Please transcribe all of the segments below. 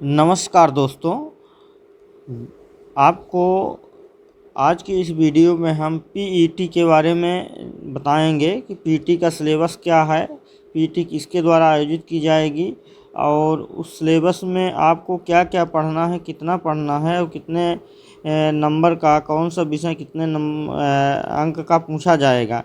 नमस्कार दोस्तों। आपको आज की इस वीडियो में हम पीईटी के बारे में बताएंगे कि पीईटी का सिलेबस क्या है, पीईटी किसके द्वारा आयोजित की जाएगी और उस सिलेबस में आपको क्या क्या पढ़ना है, कितना पढ़ना है और कितने नंबर का, कौन सा विषय कितने अंक का पूछा जाएगा।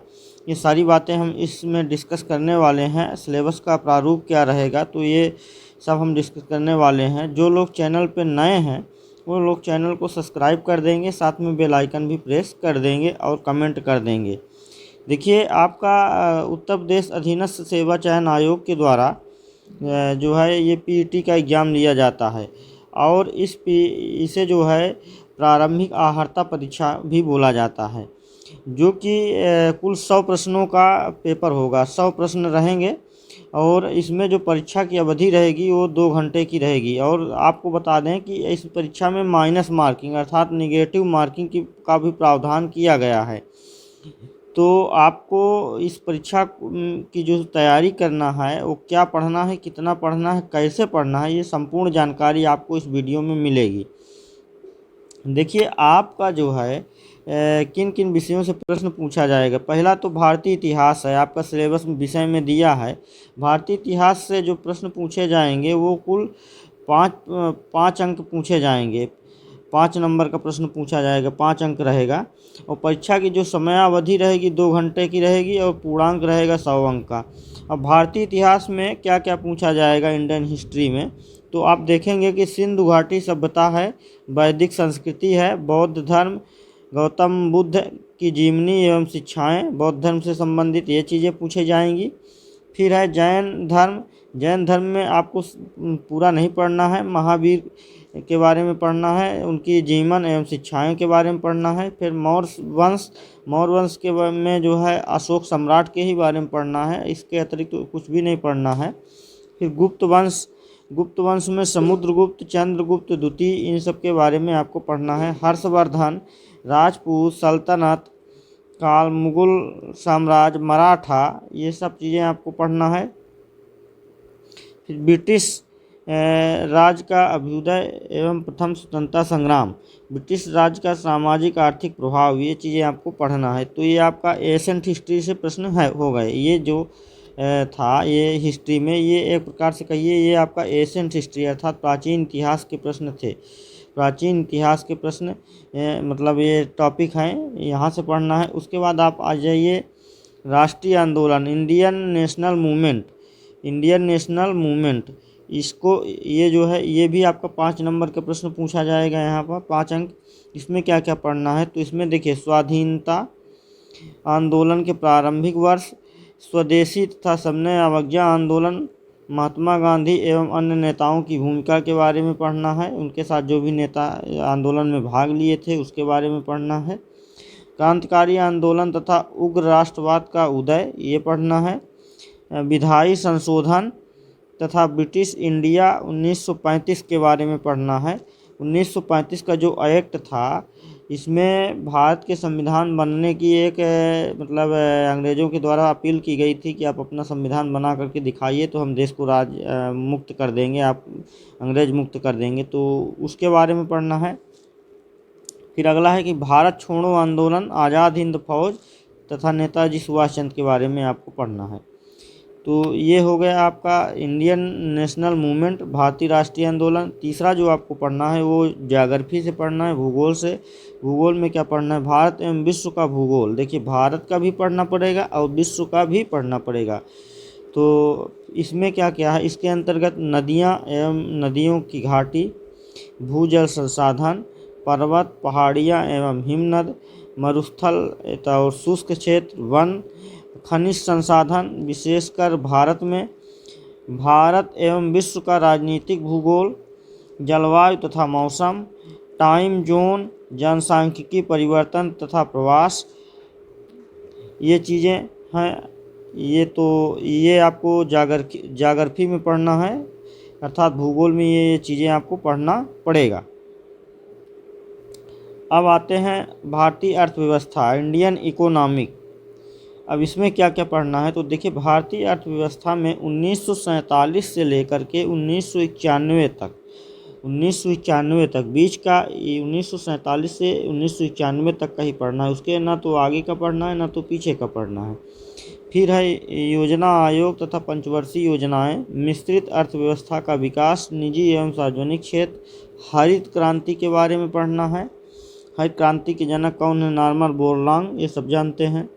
ये सारी बातें हम इसमें डिस्कस करने वाले हैं। सिलेबस का प्रारूप क्या रहेगा, तो ये सब हम डिस्कस करने वाले हैं। जो लोग चैनल पे नए हैं वो लोग चैनल को सब्सक्राइब कर देंगे, साथ में बेल आइकन भी प्रेस कर देंगे और कमेंट कर देंगे। देखिए, आपका उत्तर प्रदेश अधीनस्थ सेवा चयन आयोग के द्वारा जो है ये पीईटी का एग्ज़ाम लिया जाता है और इसे जो है प्रारंभिक अर्हता परीक्षा भी बोला जाता है, जो कि कुल 100 प्रश्नों का पेपर होगा। 100 प्रश्न रहेंगे और इसमें जो परीक्षा की अवधि रहेगी वो 2 घंटे की रहेगी। और आपको बता दें कि इस परीक्षा में माइनस मार्किंग अर्थात निगेटिव मार्किंग का भी प्रावधान किया गया है। तो आपको इस परीक्षा की जो तैयारी करना है, वो क्या पढ़ना है, कितना पढ़ना है, कैसे पढ़ना है, ये संपूर्ण जानकारी आपको इस वीडियो में मिलेगी। देखिए, आपका जो है किन किन विषयों से प्रश्न पूछा जाएगा। पहला तो भारतीय इतिहास है, आपका सिलेबस विषय में दिया है। भारतीय इतिहास से जो प्रश्न पूछे जाएंगे वो कुल पाँच अंक पूछे जाएंगे। 5 नंबर का प्रश्न पूछा जाएगा, 5 अंक रहेगा। और परीक्षा की जो समयावधि रहेगी 2 घंटे की रहेगी और पूर्णांक रहेगा 100 अंक का। अब भारतीय इतिहास में क्या क्या पूछा जाएगा इंडियन हिस्ट्री में, तो आप देखेंगे कि सिंधु घाटी सभ्यता है, वैदिक संस्कृति है, बौद्ध धर्म, गौतम बुद्ध की जीवनी एवं शिक्षाएं, बौद्ध धर्म से संबंधित ये चीज़ें पूछी जाएंगी। फिर है जैन धर्म। जैन धर्म में आपको पूरा नहीं पढ़ना है, महावीर के बारे में पढ़ना है, उनकी जीवन एवं शिक्षाएं के बारे में पढ़ना है। फिर मौर्य वंश के बारे में जो है अशोक सम्राट के ही बारे में पढ़ना है, इसके अतिरिक्त तो कुछ भी नहीं पढ़ना है। फिर गुप्त वंश में समुद्रगुप्त, चंद्रगुप्त द्वितीय, इन सब के बारे में आपको पढ़ना है। हर्षवर्धन, राजपूत सल्तनत काल, मुगल साम्राज्य, मराठा, ये सब चीज़ें आपको पढ़ना है। फिर ब्रिटिश राज का अभ्युदय एवं प्रथम स्वतंत्रता संग्राम, ब्रिटिश राज का सामाजिक आर्थिक प्रभाव, ये चीज़ें आपको पढ़ना है। तो ये आपका एशियंट हिस्ट्री से प्रश्न है हो गए। ये जो था ये हिस्ट्री में, ये एक प्रकार से कहिए ये आपका एशियंट हिस्ट्री अर्थात प्राचीन इतिहास के प्रश्न थे। प्राचीन इतिहास के प्रश्न मतलब ये टॉपिक हैं, यहाँ से पढ़ना है। उसके बाद आप आ जाइए राष्ट्रीय आंदोलन, इंडियन नेशनल मूवमेंट, इसको ये जो है ये भी आपका 5 नंबर का प्रश्न पूछा जाएगा। यहाँ पर 5 अंक। इसमें क्या क्या पढ़ना है, तो इसमें देखिए स्वाधीनता आंदोलन के प्रारंभिक वर्ष, स्वदेशी तथा सविनय अवज्ञा आंदोलन, महात्मा गांधी एवं अन्य नेताओं की भूमिका के बारे में पढ़ना है, उनके साथ जो भी नेता आंदोलन में भाग लिए थे उसके बारे में पढ़ना है। क्रांतिकारी आंदोलन तथा उग्र राष्ट्रवाद का उदय, ये पढ़ना है। विधायी संशोधन तथा ब्रिटिश इंडिया 1935 के बारे में पढ़ना है। 1935 का जो एक्ट था, इसमें भारत के संविधान बनने की एक मतलब अंग्रेज़ों के द्वारा अपील की गई थी कि आप अपना संविधान बना करके दिखाइए तो हम देश को मुक्त कर देंगे, आप अंग्रेज मुक्त कर देंगे, तो उसके बारे में पढ़ना है। फिर अगला है कि भारत छोड़ो आंदोलन, आज़ाद हिंद फौज तथा नेताजी सुभाष चंद्र के बारे में आपको पढ़ना है। तो ये हो गया आपका इंडियन नेशनल मूवमेंट, भारतीय राष्ट्रीय आंदोलन। तीसरा जो आपको पढ़ना है वो ज्योग्राफी से पढ़ना है, भूगोल से। भूगोल में क्या पढ़ना है, भारत एवं विश्व का भूगोल। देखिए, भारत का भी पढ़ना पड़ेगा और विश्व का भी पढ़ना पड़ेगा। तो इसमें क्या क्या है, इसके अंतर्गत नदियाँ एवं नदियों की घाटी, भूजल संसाधन, पर्वत पहाड़ियाँ एवं हिमनद, मरुस्थल और शुष्क क्षेत्र, वन, खनिज संसाधन विशेषकर भारत में, भारत एवं विश्व का राजनीतिक भूगोल, जलवायु तथा मौसम, टाइम जोन, जनसांख्यिकी परिवर्तन तथा प्रवास, ये चीज़ें हैं। ये आपको ज्योग्राफी में पढ़ना है अर्थात भूगोल में ये चीज़ें आपको पढ़ना पड़ेगा। अब आते हैं भारतीय अर्थव्यवस्था, इंडियन इकोनॉमिक। अब इसमें क्या क्या पढ़ना है, तो देखिए भारतीय अर्थव्यवस्था में 1947 से लेकर के 1991 तक 1991 तक, बीच का 1947 से 1991 तक का ही पढ़ना है, उसके ना तो आगे का पढ़ना है ना तो पीछे का पढ़ना है। फिर है योजना आयोग तथा पंचवर्षीय योजनाएं, मिश्रित अर्थव्यवस्था का विकास, निजी एवं सार्वजनिक क्षेत्र, हरित क्रांति के बारे में पढ़ना है। हरित क्रांति के जनक कौन है? नॉर्मन बोरलॉन्ग, ये सब जानते हैं।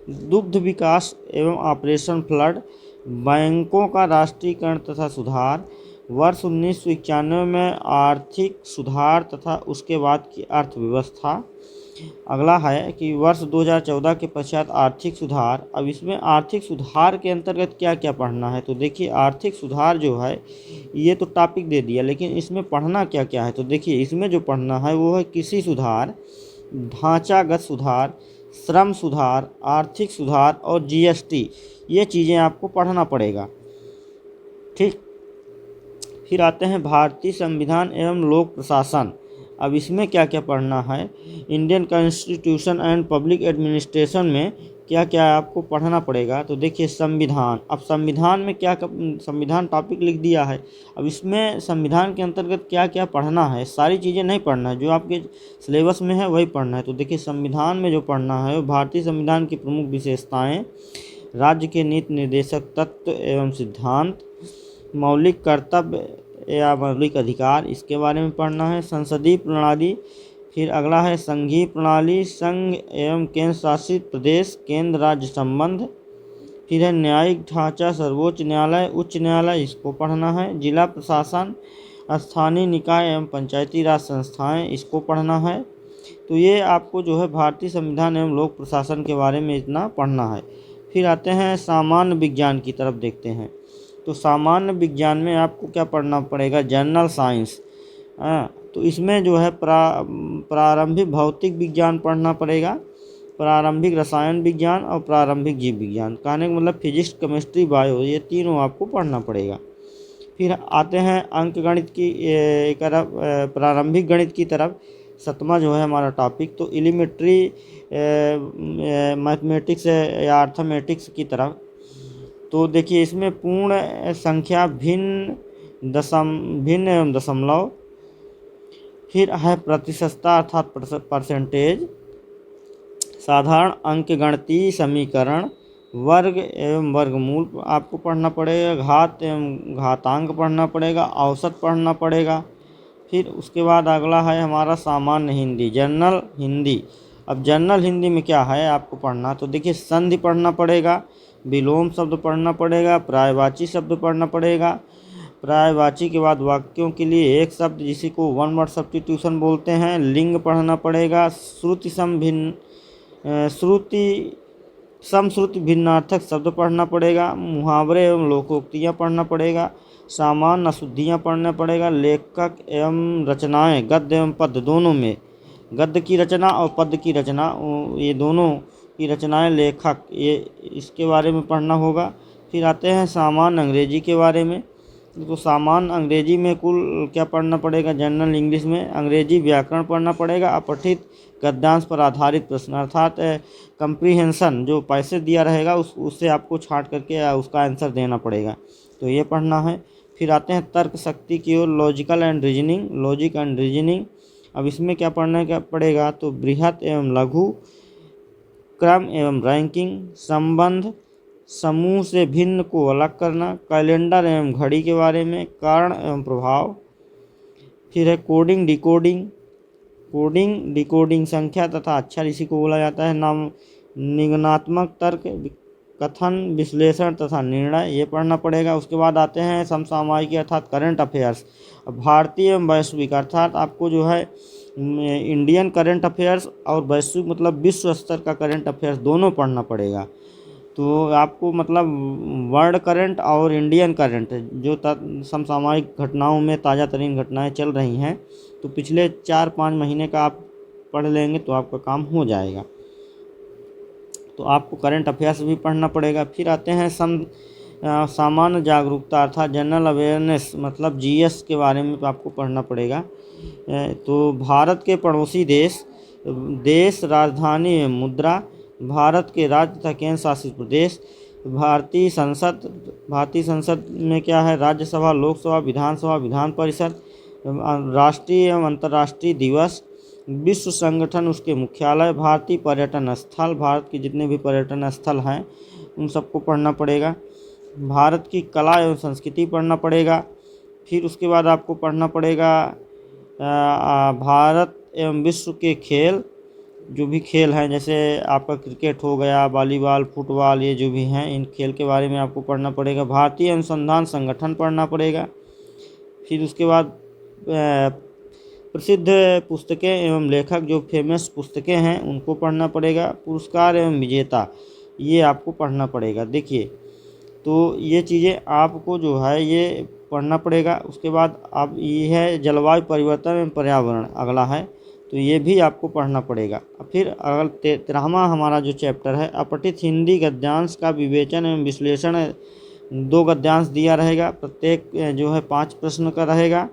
दुग्ध विकास एवं ऑपरेशन फ्लड, बैंकों का राष्ट्रीयकरण तथा सुधार, वर्ष 1991 में आर्थिक सुधार तथा उसके बाद की अर्थव्यवस्था। अगला है कि वर्ष 2014 के पश्चात आर्थिक सुधार। अब इसमें आर्थिक सुधार के अंतर्गत क्या क्या पढ़ना है? तो देखिए, आर्थिक सुधार जो है ये तो टॉपिक दे दिया, लेकिन इसमें पढ़ना क्या क्या है? तो देखिए, इसमें जो पढ़ना है वो है कृषि सुधार, ढांचागत सुधार, श्रम सुधार, आर्थिक सुधार और जीएसटी। ये चीज़ें आपको पढ़ना पड़ेगा, ठीक। फिर आते हैं भारतीय संविधान एवं लोक प्रशासन। अब इसमें क्या क्या पढ़ना है? Indian constitution and public administration में क्या क्या आपको पढ़ना पड़ेगा? तो देखिए, संविधान। अब संविधान में क्या संविधान टॉपिक लिख दिया है। अब इसमें संविधान के अंतर्गत क्या क्या पढ़ना है? सारी चीज़ें नहीं पढ़ना है, जो आपके सिलेबस में है वही पढ़ना है। तो देखिए, संविधान में जो पढ़ना है वो भारतीय संविधान की प्रमुख विशेषताएँ, राज्य के नीति निर्देशक तत्व एवं सिद्धांत, मौलिक कर्तव्य या मौलिक अधिकार, इसके बारे में पढ़ना है। संसदीय प्रणाली, फिर अगला है संघीय प्रणाली, संघ एवं केंद्र शासित प्रदेश, केंद्र राज्य संबंध। फिर है न्यायिक ढांचा, सर्वोच्च न्यायालय, उच्च न्यायालय, इसको पढ़ना है। जिला प्रशासन, स्थानीय निकाय एवं पंचायती राज संस्थाएं, इसको पढ़ना है। तो ये आपको जो है भारतीय संविधान एवं लोक प्रशासन के बारे में इतना पढ़ना है। फिर आते हैं सामान्य विज्ञान की तरफ, देखते हैं। तो सामान्य विज्ञान में आपको क्या पढ़ना पड़ेगा? General science. तो इसमें जो है प्रारंभिक भौतिक विज्ञान पढ़ना पड़ेगा, प्रारंभिक रसायन विज्ञान और प्रारंभिक जीव विज्ञान। कहने का मतलब फिजिक्स, केमिस्ट्री, बायो, ये तीनों आपको पढ़ना पड़ेगा। फिर आते हैं अंक गणित की तरफ, प्रारंभिक गणित की तरफ। 7वां जो है हमारा टॉपिक, तो एलिमेंट्री मैथमेटिक्स या अर्थमेटिक्स की तरफ। तो देखिए, इसमें पूर्ण संख्या, भिन्न एवं दशमलव, फिर है प्रतिशतता अर्थात परसेंटेज, साधारण अंकगणितीय समीकरण, वर्ग एवं वर्गमूल आपको पढ़ना पड़ेगा, घात एवं घातांक पढ़ना पड़ेगा, औसत पढ़ना पड़ेगा। फिर उसके बाद अगला है हमारा सामान्य हिंदी, जनरल हिंदी। अब जनरल हिंदी में क्या है आपको पढ़ना? तो देखिए, संधि पढ़ना पड़ेगा, विलोम शब्द पढ़ना पड़ेगा, पर्यायवाची शब्द पढ़ना पड़ेगा। पर्यायवाची के बाद वाक्यों के लिए एक शब्द, जिसी को वन वर्ड सब्स्टिट्यूशन बोलते हैं, लिंग पढ़ना पड़ेगा, समश्रुति भिन्नार्थक शब्द पढ़ना पड़ेगा, मुहावरे एवं लोकोक्तियाँ पढ़ना पड़ेगा, सामान्य अशुद्धियाँ पढ़ना पड़ेगा, लेखक एवं रचनाएं, गद्य एवं पद्य दोनों में, गद्य की रचना और पद्य की रचना, ये दोनों की रचनाएं, लेखक, ये इसके बारे में पढ़ना होगा। फिर आते हैं सामान्य अंग्रेजी के बारे में। तो सामान्य अंग्रेजी में कुल क्या पढ़ना पड़ेगा? जनरल इंग्लिश में अंग्रेजी व्याकरण पढ़ना पड़ेगा, अपठित गद्यांश पर आधारित प्रश्न, अर्थात कंप्रीहेंशन, जो पैसे दिया रहेगा उससे आपको छांट करके या उसका आंसर देना पड़ेगा, तो ये पढ़ना है। फिर आते हैं तर्क शक्ति की ओर, लॉजिक एंड रीजनिंग। अब इसमें क्या पढ़ना पड़ेगा? तो बृहत एवं लघु, क्रम एवं रैंकिंग, संबंध, समूह से भिन्न को अलग करना, कैलेंडर एवं घड़ी के बारे में, कारण एवं प्रभाव। फिर है कोडिंग डिकोडिंग, संख्या तथा अक्षर, इसी को बोला जाता है। नाम निगमनात्मक तर्क, कथन, विश्लेषण तथा निर्णय, ये पढ़ना पड़ेगा। उसके बाद आते हैं समसामयिक अर्थात करंट अफेयर्स। भारतीय एवं वैश्विक, अर्थात आपको जो है इंडियन करंट अफेयर्स और वैश्विक मतलब विश्व स्तर का करंट अफेयर्स दोनों पढ़ना पड़ेगा। तो आपको मतलब वर्ल्ड करंट और इंडियन करंट, जो समसामयिक घटनाओं में ताज़ा तरीन घटनाएं चल रही हैं, तो पिछले 4-5 महीने का आप पढ़ लेंगे तो आपका काम हो जाएगा। तो आपको करंट अफेयर्स भी पढ़ना पड़ेगा। फिर आते हैं सामान्य जागरूकता अर्थात जनरल अवेयरनेस, मतलब जीएस के बारे में आपको पढ़ना पड़ेगा। तो भारत के पड़ोसी देश, राजधानी एवं मुद्रा, भारत के राज्य तथा केंद्र शासित प्रदेश, भारतीय संसद में क्या है? राज्यसभा, लोकसभा, विधानसभा, विधान परिषद, राष्ट्रीय एवं अंतर्राष्ट्रीय दिवस, विश्व संगठन उसके मुख्यालय, भारतीय पर्यटन स्थल, भारत के जितने भी पर्यटन स्थल हैं उन सबको पढ़ना पड़ेगा, भारत की कला एवं संस्कृति पढ़ना पड़ेगा। फिर उसके बाद आपको पढ़ना पड़ेगा भारत एवं विश्व के खेल, जो भी खेल हैं जैसे आपका क्रिकेट हो गया, वॉलीबॉल, फुटबॉल, ये जो भी हैं इन खेल के बारे में आपको पढ़ना पड़ेगा। भारतीय अनुसंधान संगठन पढ़ना पड़ेगा। फिर उसके बाद प्रसिद्ध पुस्तकें एवं लेखक, जो फेमस पुस्तकें हैं उनको पढ़ना पड़ेगा। पुरस्कार एवं विजेता, ये आपको पढ़ना पड़ेगा। देखिए, तो ये चीज़ें आपको जो है ये पढ़ना पड़ेगा। उसके बाद अब ये है जलवायु परिवर्तन एवं पर्यावरण, अगला है, तो ये भी आपको पढ़ना पड़ेगा। फिर अगला 13वां हमारा जो चैप्टर है, अपठित हिंदी गद्यांश का विवेचन एवं विश्लेषण, 2 गद्यांश दिया रहेगा, प्रत्येक जो है 5 प्रश्न का रहेगा।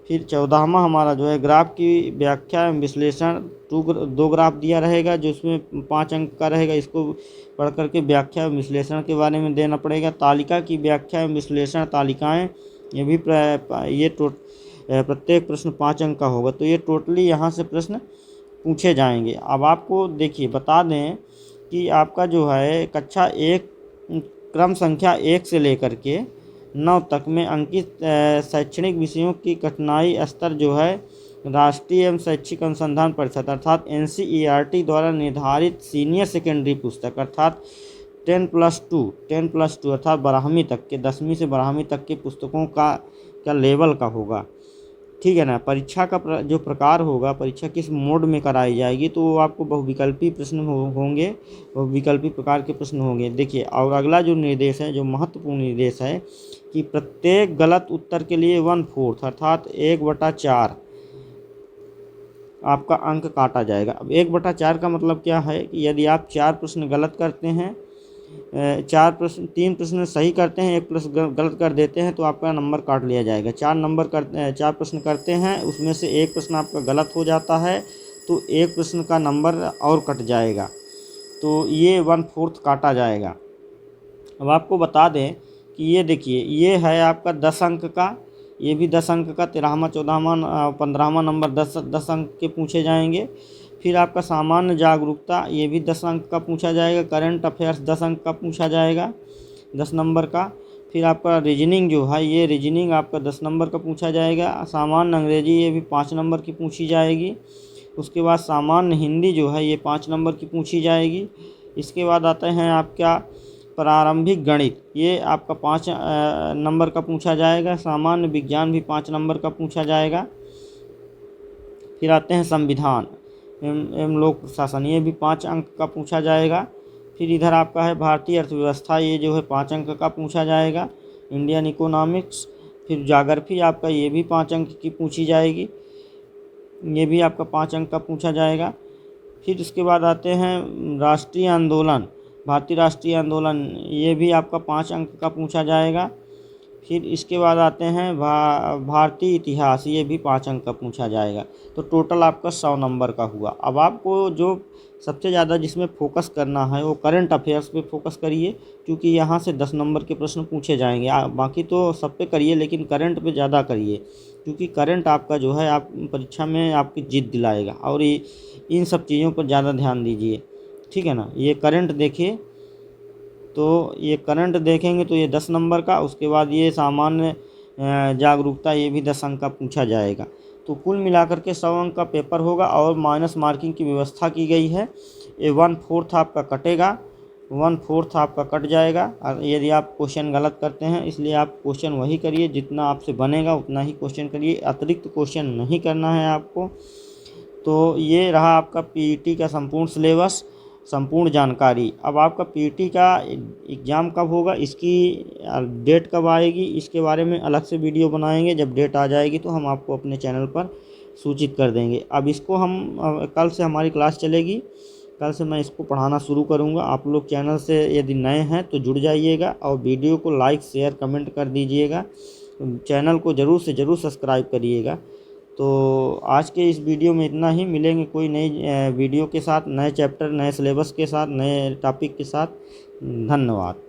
फिर 14वां हमारा जो है ग्राफ की व्याख्या एवं विश्लेषण, 2 ग्राफ दिया रहेगा जो उसमें 5 अंक का रहेगा, इसको पढ़ करके व्याख्या एवं विश्लेषण के बारे में देना पड़ेगा। तालिका की व्याख्या एवं विश्लेषण, तालिकाएं, ये भी प्रत्येक प्रश्न 5 अंक का होगा। तो ये टोटली यहाँ से प्रश्न पूछे जाएंगे। अब आपको देखिए बता दें कि आपका जो है कक्षा 1 क्रम संख्या 1 से लेकर के 9 तक में अंकित शैक्षणिक विषयों की कठिनाई स्तर जो है राष्ट्रीय एवं शैक्षिक अनुसंधान परिषद अर्थात NCERT द्वारा निर्धारित सीनियर सेकेंडरी पुस्तक अर्थात 10+2 अर्थात 12वीं तक के, 10वीं से 12वीं तक के पुस्तकों का लेवल का होगा। ठीक है ना। परीक्षा का जो प्रकार होगा, परीक्षा किस मोड में कराई जाएगी, तो वो आपको बहुविकल्पी प्रश्न होंगे, बहुविकल्पी प्रकार के प्रश्न होंगे। देखिए, और अगला जो निर्देश है, जो महत्वपूर्ण निर्देश है कि प्रत्येक गलत उत्तर के लिए 1/4 अर्थात 1/4 आपका अंक काटा जाएगा। अब 1/4 का मतलब क्या है कि यदि आप 4 प्रश्न गलत करते हैं, 3 प्रश्न सही करते हैं, 1 प्रश्न गलत कर देते हैं, तो आपका नंबर काट लिया जाएगा। 4 प्रश्न करते हैं, उसमें से 1 प्रश्न आपका गलत हो जाता है तो 1 प्रश्न का नंबर और कट जाएगा, तो ये 1/4 काटा जाएगा। अब आपको बता दें कि ये देखिए, ये है आपका 10 अंक का, ये भी 10 अंक का, 13वां 14वां 15वां नंबर 10 अंक के पूछे जाएंगे। फिर आपका सामान्य जागरूकता, ये भी 10 अंक का पूछा जाएगा। करंट अफेयर्स 10 अंक का पूछा जाएगा, 10 नंबर का। फिर आपका रीजनिंग जो है, ये रीजनिंग आपका 10 नंबर का पूछा जाएगा। सामान्य अंग्रेजी, ये भी 5 नंबर की पूछी जाएगी। उसके बाद सामान्य हिंदी जो है, ये 5 नंबर की पूछी जाएगी। इसके बाद आते हैं आपका प्रारंभिक गणित, ये आपका 5 नंबर का पूछा जाएगा। सामान्य विज्ञान भी 5 नंबर का पूछा जाएगा। फिर आते हैं संविधान एवं लोक प्रशासन, ये भी 5 अंक का पूछा जाएगा। फिर इधर आपका है भारतीय अर्थव्यवस्था, ये जो है 5 अंक का पूछा जाएगा। इंडियन इकोनॉमिक्स, फिर ज्योग्राफी आपका, ये भी 5 अंक की पूछी जाएगी, ये भी आपका 5 अंक का पूछा जाएगा। फिर उसके बाद आते हैं राष्ट्रीय आंदोलन, भारतीय राष्ट्रीय आंदोलन, ये भी आपका 5 अंक का पूछा जाएगा। फिर इसके बाद आते हैं भारतीय इतिहास, ये भी 5 अंक का पूछा जाएगा। तो टोटल आपका 100 नंबर का हुआ। अब आपको जो सबसे ज़्यादा जिसमें फोकस करना है वो करंट अफेयर्स पे फोकस करिए, क्योंकि यहाँ से 10 नंबर के प्रश्न पूछे जाएंगे। बाकी तो सब पे करिए, लेकिन करंट पे ज़्यादा करिए, क्योंकि करंट आपका जो है आप परीक्षा में आपकी जीत दिलाएगा। और इन सब चीज़ों पर ज़्यादा ध्यान दीजिए, ठीक है ना। ये करंट देखिए, तो ये करंट देखेंगे तो ये 10 नंबर का। उसके बाद ये सामान्य जागरूकता, ये भी 10 अंक का पूछा जाएगा। तो कुल मिलाकर के 100 अंक का पेपर होगा और माइनस मार्किंग की व्यवस्था की गई है। ये 1/4 आपका कटेगा, 1/4 आपका कट जाएगा यदि आप क्वेश्चन गलत करते हैं। इसलिए आप क्वेश्चन वही करिए, जितना आपसे बनेगा उतना ही क्वेश्चन करिए, अतिरिक्त क्वेश्चन नहीं करना है आपको। तो ये रहा आपका पीईटी का संपूर्ण सिलेबस, संपूर्ण जानकारी। अब आपका पीईटी का एग्ज़ाम कब होगा, इसकी डेट कब आएगी, इसके बारे में अलग से वीडियो बनाएंगे। जब डेट आ जाएगी तो हम आपको अपने चैनल पर सूचित कर देंगे। अब इसको हम कल से हमारी क्लास चलेगी, कल से मैं इसको पढ़ाना शुरू करूँगा। आप लोग चैनल से यदि नए हैं तो जुड़ जाइएगा और वीडियो को लाइक शेयर कमेंट कर दीजिएगा। चैनल को ज़रूर से ज़रूर सब्सक्राइब करिएगा। तो आज के इस वीडियो में इतना ही। मिलेंगे कोई नई वीडियो के साथ, नए चैप्टर, नए सिलेबस के साथ, नए टॉपिक के साथ। धन्यवाद।